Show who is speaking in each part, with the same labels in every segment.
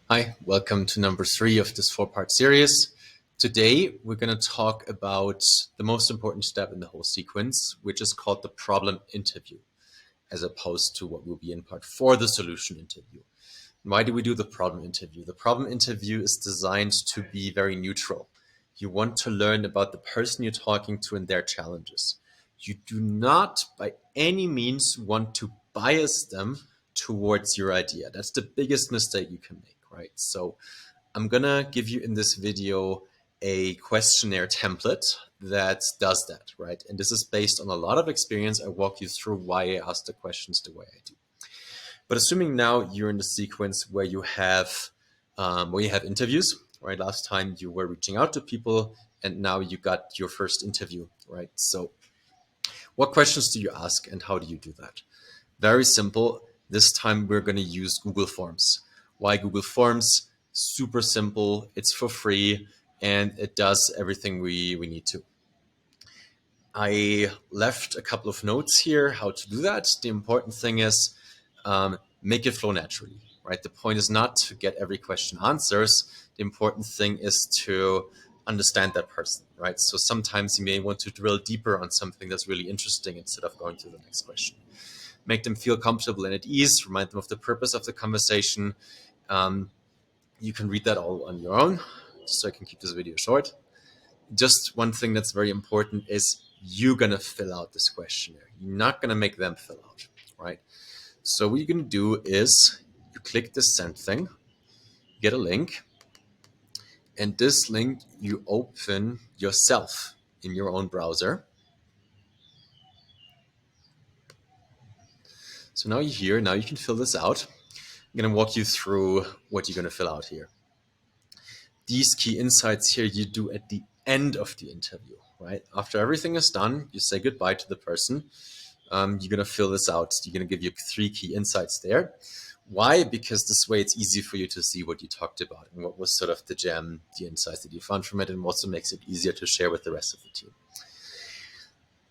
Speaker 1: Hi, welcome to number 3 of this 4-part series. Today, we're going to talk about the most important step in the whole sequence, which is called the problem interview, as opposed to what will be in part 4, the solution interview. And why do we do the problem interview? The problem interview is designed to be very neutral. You want to learn about the person you're talking to and their challenges. You do not, by any means, want to bias them towards your idea. That's the biggest mistake you can make, right? So I'm gonna give you in this video a questionnaire template that does that, right? And this is based on a lot of experience. I walk you through why I ask the questions the way I do. But assuming now you're in the sequence where you have interviews, right? Last time you were reaching out to people, and now you got your first interview, right? So what questions do you ask and how do you do that? Very simple. This time we're going to use Google Forms. Why Google Forms? Super simple. It's for free and it does everything we need to. I left a couple of notes here how to do that. The important thing is make it flow naturally, right? The point is not to get every question answers. The important thing is to understand that person, right? So sometimes you may want to drill deeper on something that's really interesting instead of going to the next question. Make them feel comfortable and at ease, remind them of the purpose of the conversation. You can read that all on your own, so I can keep this video short. Just one thing that's very important is you're going to fill out this questionnaire. You're not going to make them fill out, right? So what you're going to do is you click this send thing, get a link, and this link you open yourself in your own browser. So now you're here. Now you can fill this out. I'm going to walk you through what you're going to fill out here. These key insights here you do at the end of the interview, right? After everything is done, you say goodbye to the person. You're going to fill this out. You're going to give you 3 key insights there. Why? Because this way it's easy for you to see what you talked about and what was sort of the gem, the insights that you found from it, and also makes it easier to share with the rest of the team.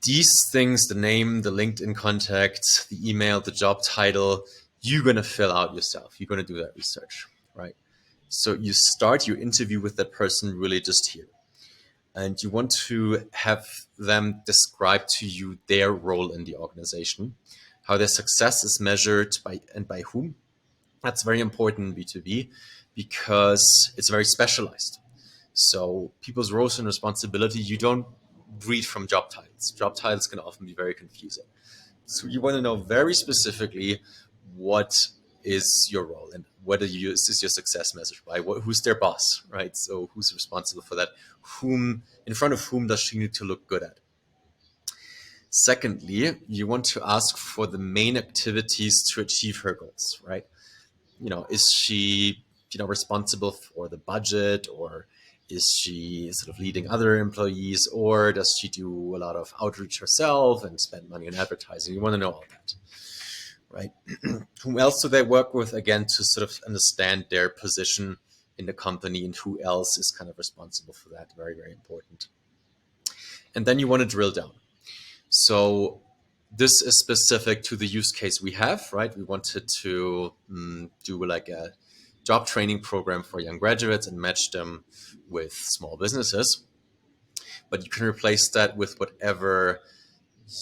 Speaker 1: These things, the name, the LinkedIn contact, the email, the job title, you're going to fill out yourself. You're going to do that research, right? So you start your interview with that person really just here. And you want to have them describe to you their role in the organization, how their success is measured by and by whom. That's very important in B2B because it's very specialized. So people's roles and responsibility, you don't read from job titles. Job titles can often be very confusing. So you want to know very specifically what is your role and whether is your success measured by who's their boss, right? So who's responsible for that? Whom in front of whom does she need to look good at? Secondly, you want to ask for the main activities to achieve her goals, right? Is she, responsible for the budget, or is she sort of leading other employees, or does she do a lot of outreach herself and spend money on advertising? You want to know all that, right? Whom else do they work with? Again, to sort of understand their position in the company and who else is kind of responsible for that. Very, very important. And then you want to drill down. So this is specific to the use case we have, right? We wanted to do like a job training program for young graduates and match them with small businesses. But you can replace that with whatever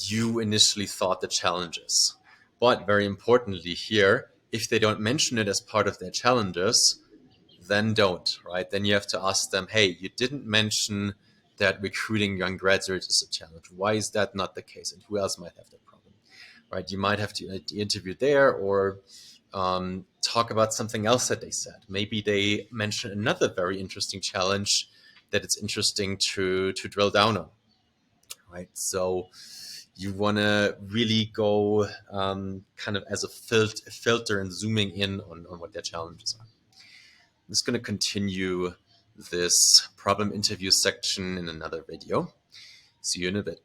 Speaker 1: you initially thought the challenge is. But very importantly here, if they don't mention it as part of their challenges, then don't, right? Then you have to ask them, hey, you didn't mention that recruiting young graduates is a challenge. Why is that not the case? And who else might have that problem, right? You might have to interview there or talk about something else that they said. Maybe they mention another very interesting challenge that it's interesting to drill down on, right? So you want to really go kind of as a filter and zooming in on what their challenges are. I'm just going to continue this problem interview section in another video. See you in a bit.